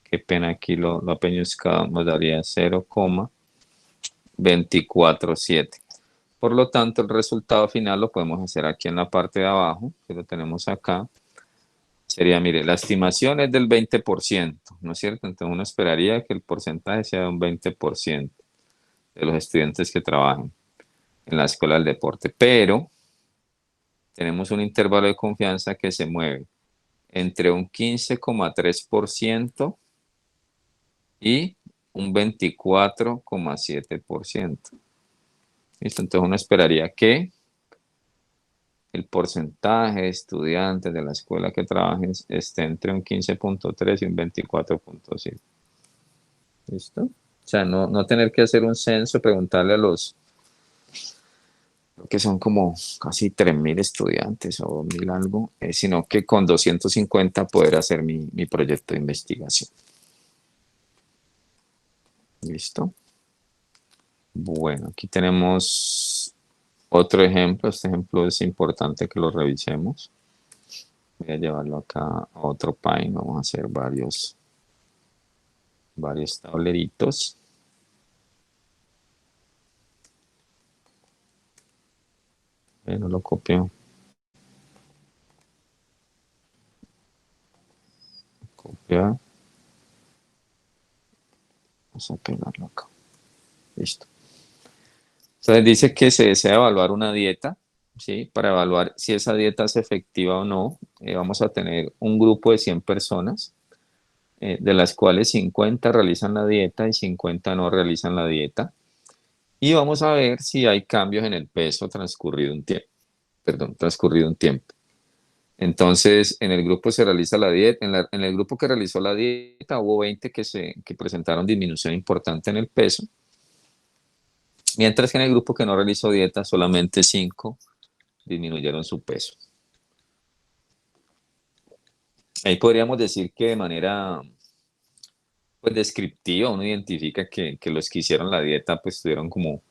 qué pena aquí lo apeñuscado, nos daría 0,247. Por lo tanto, el resultado final lo podemos hacer aquí en la parte de abajo, que lo tenemos acá. Sería, mire, la estimación es del 20%, ¿no es cierto? Entonces uno esperaría que el porcentaje sea de un 20% de los estudiantes que trabajan en la escuela del deporte, pero tenemos un intervalo de confianza que se mueve entre un 15,3% y un 24,7%. ¿Listo? Entonces uno esperaría que el porcentaje de estudiantes de la escuela que trabajen esté entre un 15,3 y un 24,7. ¿Listo? O sea, no tener que hacer un censo, preguntarle a los, que son como casi 3.000 estudiantes o 2.000 algo, sino que con 250 poder hacer mi proyecto de investigación. ¿Listo? Bueno, aquí tenemos otro ejemplo. Este ejemplo es importante que lo revisemos. Voy a llevarlo acá a otro Paint. Vamos a hacer varios tableritos. No lo copio. Copiar. Vamos a pegarlo acá. Listo. Entonces dice que se desea evaluar una dieta, ¿sí? Para evaluar si esa dieta es efectiva o no, vamos a tener un grupo de 100 personas, de las cuales 50 realizan la dieta y 50 no realizan la dieta. Y vamos a ver si hay cambios en el peso transcurrido un tiempo. Entonces, en el grupo se realiza la dieta, en el grupo que realizó la dieta hubo 20 que presentaron disminución importante en el peso, mientras que en el grupo que no realizó dieta solamente 5 disminuyeron su peso. Ahí podríamos decir que de manera pues descriptiva uno identifica que los que hicieron la dieta pues tuvieron como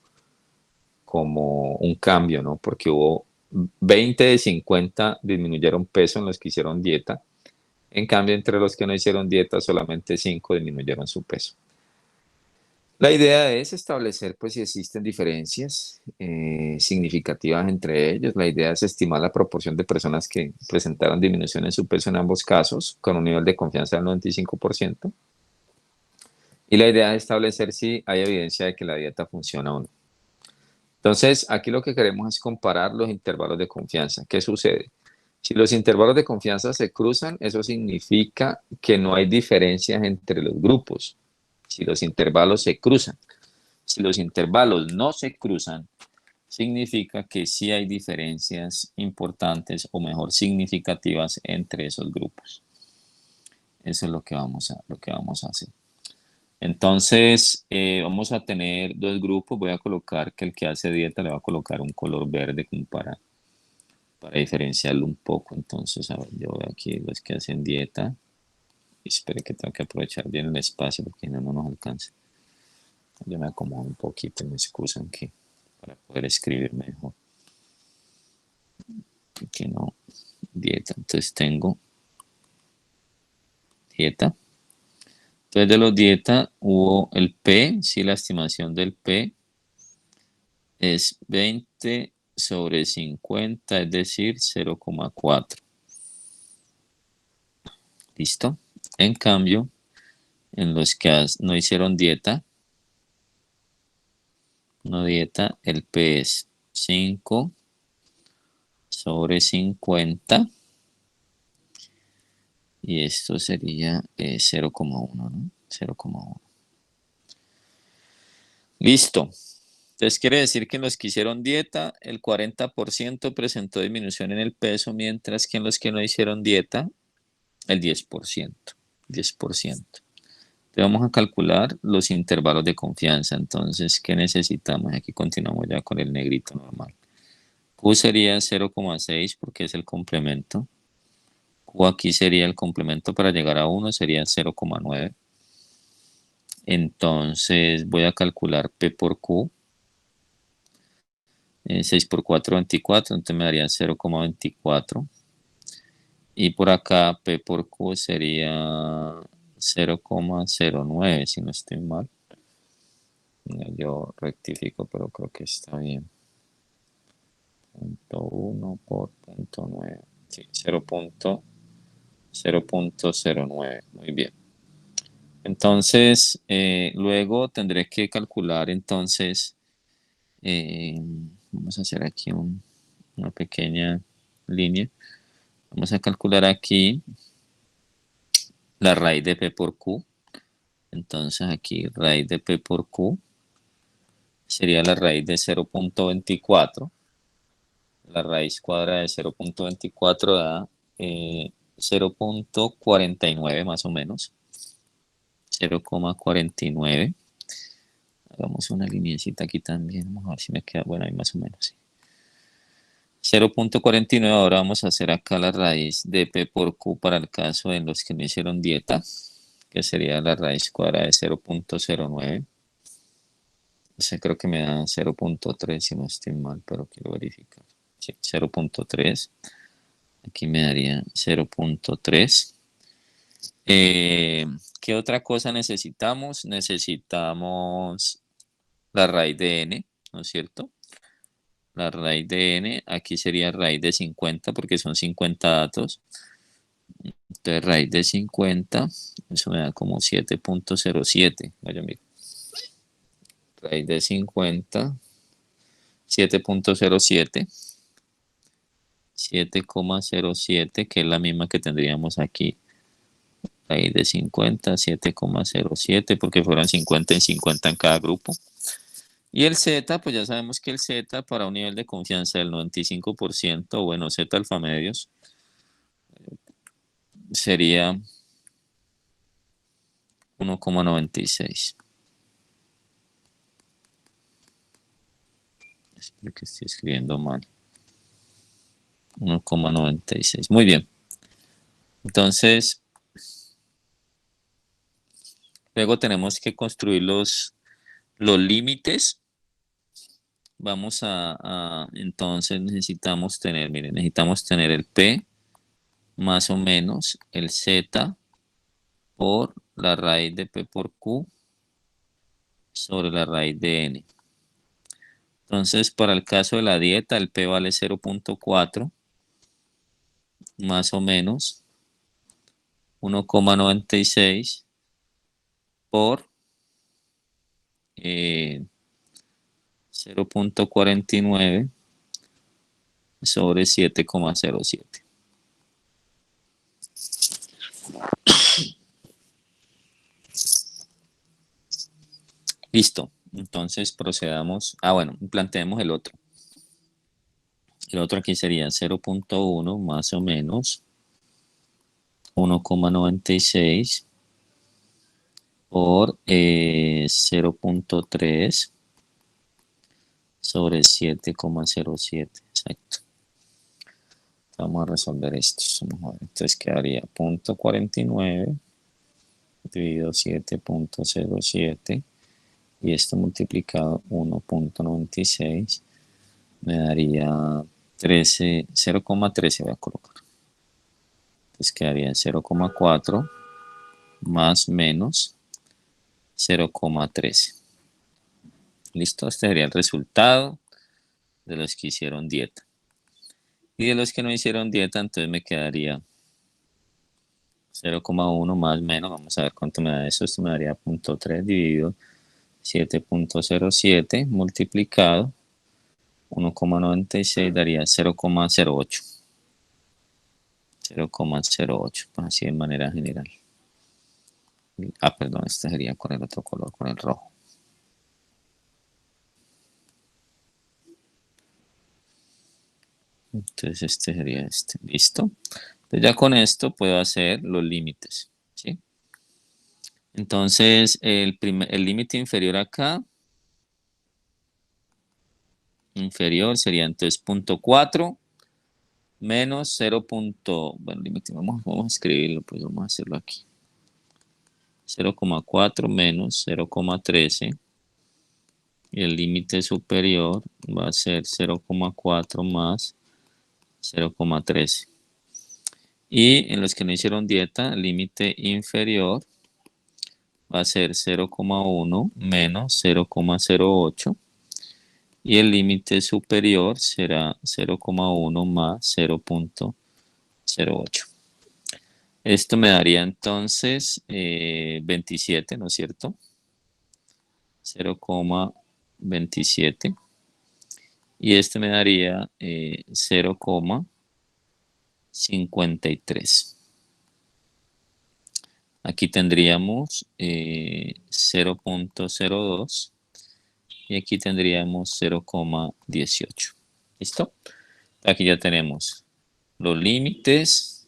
un cambio, ¿no? Porque hubo 20 de 50 disminuyeron peso en los que hicieron dieta. En cambio, entre los que no hicieron dieta, solamente 5 disminuyeron su peso. La idea es establecer pues si existen diferencias significativas entre ellos. La idea es estimar la proporción de personas que presentaron disminución en su peso en ambos casos, con un nivel de confianza del 95%. Y la idea es establecer si hay evidencia de que la dieta funciona o no. Entonces, aquí lo que queremos es comparar los intervalos de confianza. ¿Qué sucede? Si los intervalos de confianza se cruzan, eso significa que no hay diferencias entre los grupos. Si los intervalos se cruzan. Si los intervalos no se cruzan, significa que sí hay diferencias importantes o mejor significativas entre esos grupos. Eso es lo que vamos a hacer. Entonces, vamos a tener dos grupos. Voy a colocar que el que hace dieta le va a colocar un color verde como para diferenciarlo un poco. Entonces, a ver, yo veo aquí los que hacen dieta. Espero que tengo que aprovechar bien el espacio porque no nos alcanza. Yo me acomodo un poquito, me excusan que para poder escribir mejor. Que no, dieta. Entonces tengo dieta. Entonces de los dieta hubo el P, sí, la estimación del P es 20 sobre 50, es decir, 0,4. ¿Listo? En cambio, en los que no hicieron dieta, no dieta, el P es 5 sobre 50. Y esto sería 0,1, ¿no? 0,1. Listo. Entonces quiere decir que en los que hicieron dieta, el 40% presentó disminución en el peso, mientras que en los que no hicieron dieta, el 10%. 10%. Entonces vamos a calcular los intervalos de confianza. Entonces, ¿qué necesitamos? Aquí continuamos ya con el negrito normal. Q sería 0,6 porque es el complemento. Q aquí sería el complemento para llegar a 1, sería 0,9. Entonces voy a calcular P por Q. 6 por 4, 24, entonces me daría 0,24. Y por acá P por Q sería 0,09, si no estoy mal. Yo rectifico, pero creo que está bien. 0,1 por 0,9. Sí, 0,09. Muy bien. Entonces, luego tendré que calcular entonces, vamos a hacer aquí una pequeña línea. Vamos a calcular aquí la raíz de P por Q. Entonces aquí raíz de P por Q sería la raíz de 0,24. La raíz cuadrada de 0,24 da 0,49 más o menos. 0,49. Hagamos una lineecita aquí también. Vamos a ver si me queda bueno ahí más o menos. Sí. 0,49. Ahora vamos a hacer acá la raíz de P por Q para el caso de los que no hicieron dieta, que sería la raíz cuadrada de 0,09. Ese creo que me da 0,3 si no estoy mal, pero quiero verificar. Sí, 0,3. Aquí me daría 0,3. ¿Qué otra cosa necesitamos? Necesitamos la raíz de n, ¿no es cierto? La raíz de n, aquí sería raíz de 50 porque son 50 datos. Entonces raíz de 50, eso me da como 7,07. Vaya, mira. Raíz de 50, 7,07. 7,07, que es la misma que tendríamos aquí. Raíz de 50, 7,07, porque fueron 50 en 50 en cada grupo. Y el Z, pues ya sabemos que el Z para un nivel de confianza del 95%, bueno, Z alfa medios, sería 1,96. Espero que estoy escribiendo mal. 1,96. Muy bien. Entonces, luego tenemos que construir los límites. Vamos entonces necesitamos tener, miren, necesitamos tener el P más o menos el Z por la raíz de P por Q sobre la raíz de N. Entonces, para el caso de la dieta, el P vale 0,4 más o menos 1,96 por 0,49 sobre 7,07. Listo. Entonces procedamos. Bueno, planteemos el otro. El otro aquí sería 0,1 más o menos 1,96 por 0,3 sobre 7,07. Exacto. Vamos a resolver esto. Vamos a ver. Entonces quedaría 0,49 dividido 7,07 y esto multiplicado 1,96 me daría 0,13 voy a colocar. Entonces quedaría 0,4 más menos 0,13. Listo, este sería el resultado de los que hicieron dieta. Y de los que no hicieron dieta, entonces me quedaría 0,1 más menos, vamos a ver cuánto me da eso. Esto me daría 0,3 dividido 7.07 multiplicado 1,96 daría 0,08. 0,08, pues así de manera general. Perdón, este sería con el otro color, con el rojo. Entonces este sería este, listo. Entonces ya con esto puedo hacer los límites, ¿sí? Entonces el límite inferior acá, inferior sería entonces 0.4 menos 0. Bueno, límite, vamos a escribirlo, pues vamos a hacerlo aquí. 0,4 menos 0,13 y el límite superior va a ser 0,4 más 0,13. Y en los que no hicieron dieta, el límite inferior va a ser 0,1 menos 0,08 y el límite superior será 0,1 más 0,08. Esto me daría entonces 27, ¿no es cierto? 0,27 y este me daría 0,53. Aquí tendríamos 0,02 y aquí tendríamos 0,18. ¿Listo? Aquí ya tenemos los límites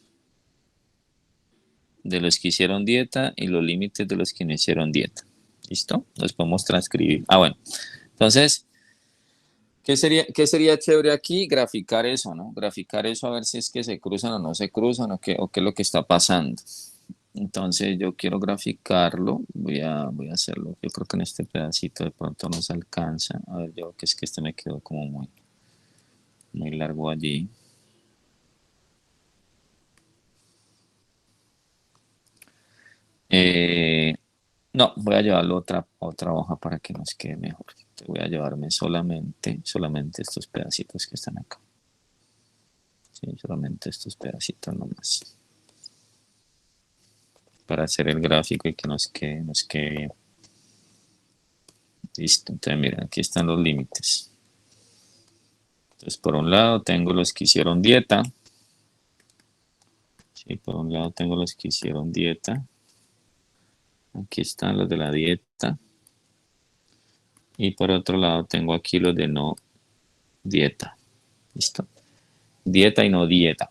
de los que hicieron dieta y los límites de los que no hicieron dieta. ¿Listo? Los podemos transcribir. Bueno. Entonces, ¿qué sería chévere aquí? Graficar eso, ¿no? Graficar eso a ver si es que se cruzan o no se cruzan o qué es lo que está pasando. Entonces yo quiero graficarlo, voy a hacerlo, yo creo que en este pedacito de pronto no se alcanza, a ver yo que es que este me quedó como muy largo allí. No, voy a llevarlo a otra hoja para que nos quede mejor. Voy a llevarme solamente estos pedacitos que están acá. Sí, solamente estos pedacitos nomás. Para hacer el gráfico y que nos quede bien. Listo, entonces miren, aquí están los límites. Entonces por un lado tengo los que hicieron dieta. Sí, por un lado tengo los que hicieron dieta. Aquí están los de la dieta. Y por otro lado tengo aquí los de no dieta. Listo. Dieta y no dieta.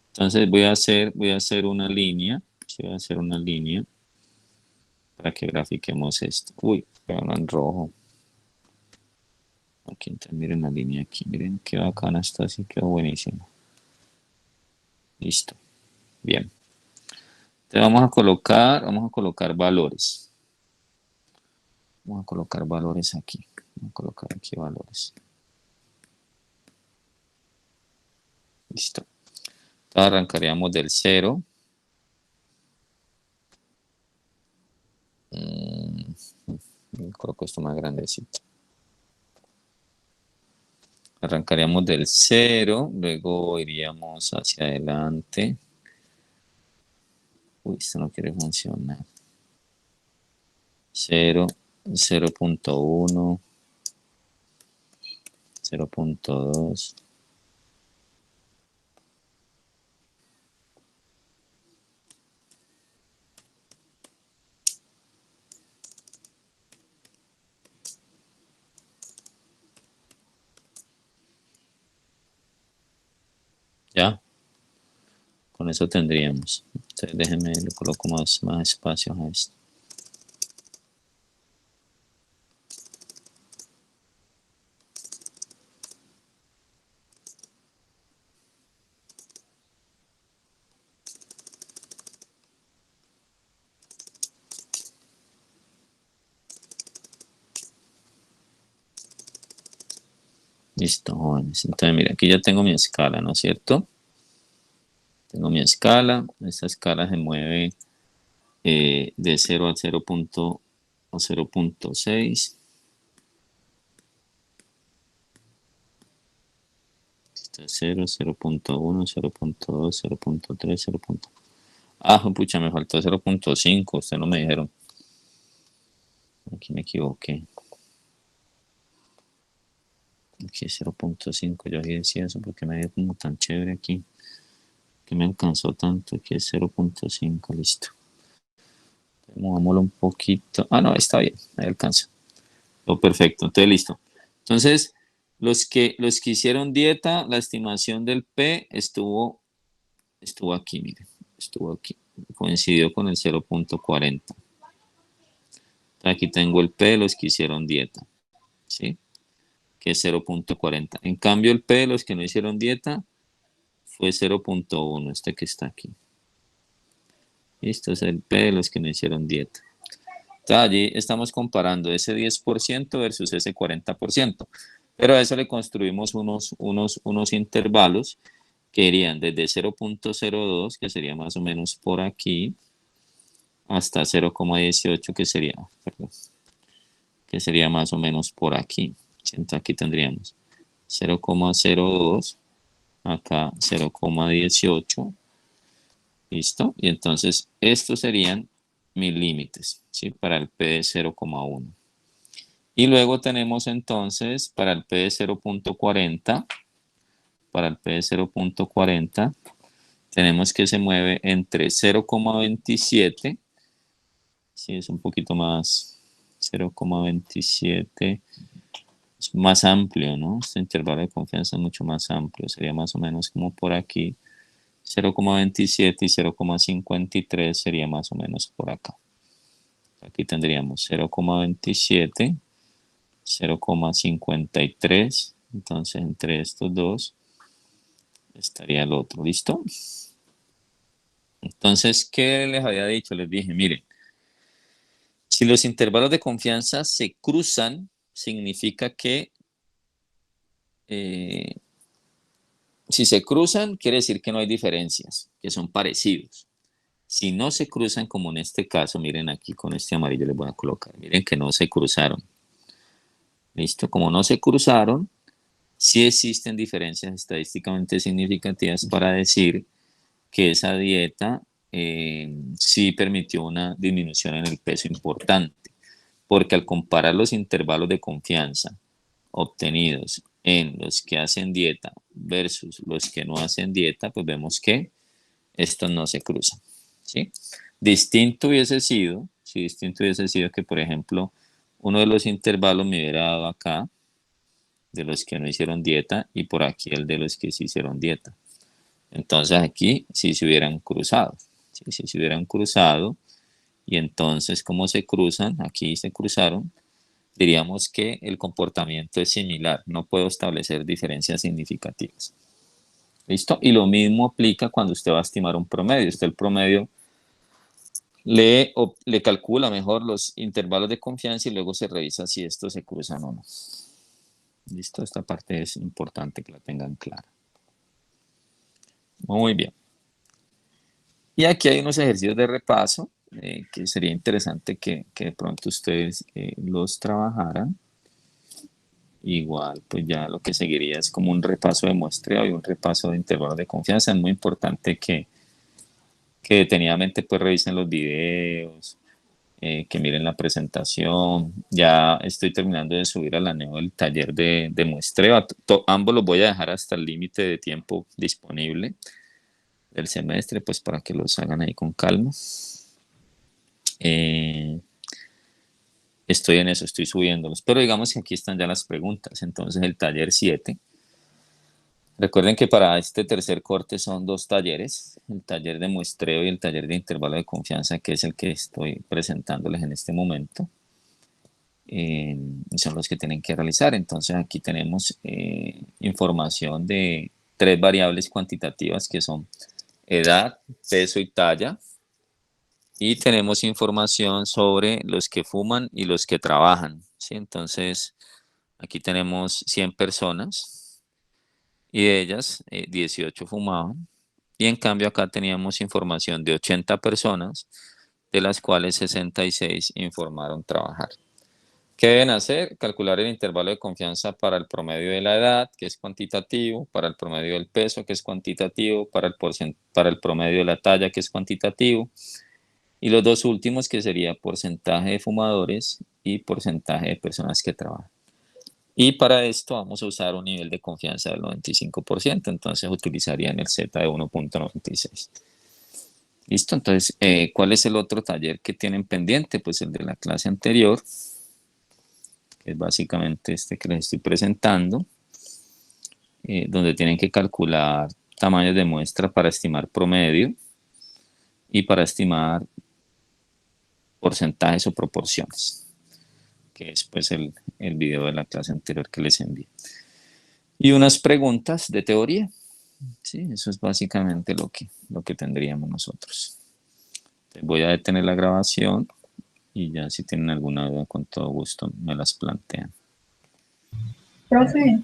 Entonces voy a hacer una línea. Sí, voy a hacer una línea para que grafiquemos esto. Uy, pero en rojo. Aquí, entonces, miren la línea aquí. Miren qué bacana está, así quedó buenísimo. Listo. Bien. Entonces vamos a colocar valores. Vamos a colocar valores aquí. Vamos a colocar aquí valores. Listo. Entonces arrancaríamos del 0. Coloco esto más grandecito. Arrancaríamos del 0, luego iríamos hacia adelante. Uy, esto no quiere funcionar. 0, 0.1, 0.2. Ya, con eso tendríamos. Entonces déjenme, le coloco más espacios a esto. Listo, jóvenes. Entonces, mira, aquí ya tengo mi escala, ¿no es cierto? Tengo mi escala. Esta escala se mueve de 0 a 0.6. 0, 0.1, 0.2, 0.3, 0. Ah, pucha, me faltó 0.5. Ustedes no me dijeron. Aquí me equivoqué. Aquí es 0.5, yo aquí decía eso porque me dio como tan chévere aquí. Que me alcanzó tanto, aquí es 0.5, listo. Movámoslo un poquito. Ah, no, está bien, ahí alcanza. Todo perfecto, entonces listo. Entonces, los que hicieron dieta, la estimación del P estuvo aquí, miren, estuvo aquí. Coincidió con el 0.40. Aquí tengo el P de los que hicieron dieta, ¿sí? Que es 0.40. En cambio, el P de los que no hicieron dieta fue 0.1, este que está aquí. Esto es el P de los que no hicieron dieta. Entonces, allí estamos comparando ese 10% versus ese 40%. Pero a eso le construimos unos intervalos que irían desde 0.02, que sería más o menos por aquí, hasta 0.18, que sería más o menos por aquí. Entonces, aquí tendríamos 0.02, acá 0.18, ¿listo? Y entonces estos serían mis límites, ¿sí? Para el P de 0.1. Y luego tenemos entonces para el P de 0.40, para el P de 0.40, tenemos que se mueve entre 0.27, sí, es un poquito más, 0.27, es más amplio, ¿no? Este intervalo de confianza es mucho más amplio, sería más o menos como por aquí, 0.27 y 0.53 sería más o menos por acá. Aquí tendríamos 0.27, 0.53, entonces entre estos dos estaría el otro, ¿listo? Entonces, ¿qué les había dicho? Les dije, miren, si los intervalos de confianza se cruzan, significa que si se cruzan, quiere decir que no hay diferencias, que son parecidos. Si no se cruzan, como en este caso, miren aquí con este amarillo les voy a colocar, miren que no se cruzaron. ¿Listo? Como no se cruzaron, sí existen diferencias estadísticamente significativas para decir que esa dieta sí permitió una disminución en el peso importante, porque al comparar los intervalos de confianza obtenidos en los que hacen dieta versus los que no hacen dieta, pues vemos que estos no se cruzan, ¿sí? Distinto hubiese sido que, por ejemplo, uno de los intervalos me hubiera dado acá, de los que no hicieron dieta, y por aquí el de los que sí hicieron dieta. Entonces aquí sí se hubieran cruzado, ¿sí? Sí se hubieran cruzado, y entonces como se cruzan, aquí se cruzaron, diríamos que el comportamiento es similar, no puedo establecer diferencias significativas. ¿Listo? Y lo mismo aplica cuando usted va a estimar un promedio. Usted el promedio le calcula mejor los intervalos de confianza y luego se revisa si estos se cruzan o no. ¿Listo? Esta parte es importante que la tengan clara. Muy bien. Y aquí hay unos ejercicios de repaso que sería interesante que de pronto ustedes los trabajaran. Igual, pues ya lo que seguiría es como un repaso de muestreo y un repaso de intervalos de confianza. Es muy importante que detenidamente pues revisen los videos, que miren la presentación. Ya estoy terminando de subir a la Neo el taller de muestreo. Ambos los voy a dejar hasta el límite de tiempo disponible del semestre, pues para que los hagan ahí con calma. Estoy en eso, estoy subiéndolos, pero digamos que aquí están ya las preguntas. Entonces el taller 7. Recuerden que para este tercer corte son 2 talleres, el taller de muestreo y el taller de intervalo de confianza, que es el que estoy presentándoles en este momento. Son los que tienen que realizar. Entonces aquí tenemos información de 3 variables cuantitativas que son edad, peso y talla. Y tenemos información sobre los que fuman y los que trabajan, ¿sí? Entonces, aquí tenemos 100 personas y de ellas 18 fumaban. Y en cambio acá teníamos información de 80 personas, de las cuales 66 informaron trabajar. ¿Qué deben hacer? Calcular el intervalo de confianza para el promedio de la edad, que es cuantitativo, para el promedio del peso, que es cuantitativo, para el promedio de la talla, que es cuantitativo, Y los dos últimos que sería porcentaje de fumadores y porcentaje de personas que trabajan. Y para esto vamos a usar un nivel de confianza del 95%, entonces utilizarían el Z de 1.96. ¿Listo? Entonces, ¿cuál es el otro taller que tienen pendiente? Pues el de la clase anterior, que es básicamente este que les estoy presentando, donde tienen que calcular tamaños de muestra para estimar promedio y para estimar porcentajes o proporciones, que es pues el video de la clase anterior que les envié. Y unas preguntas de teoría. Sí, eso es básicamente lo que tendríamos nosotros. Voy a detener la grabación y ya si tienen alguna duda con todo gusto me las plantean. Profe,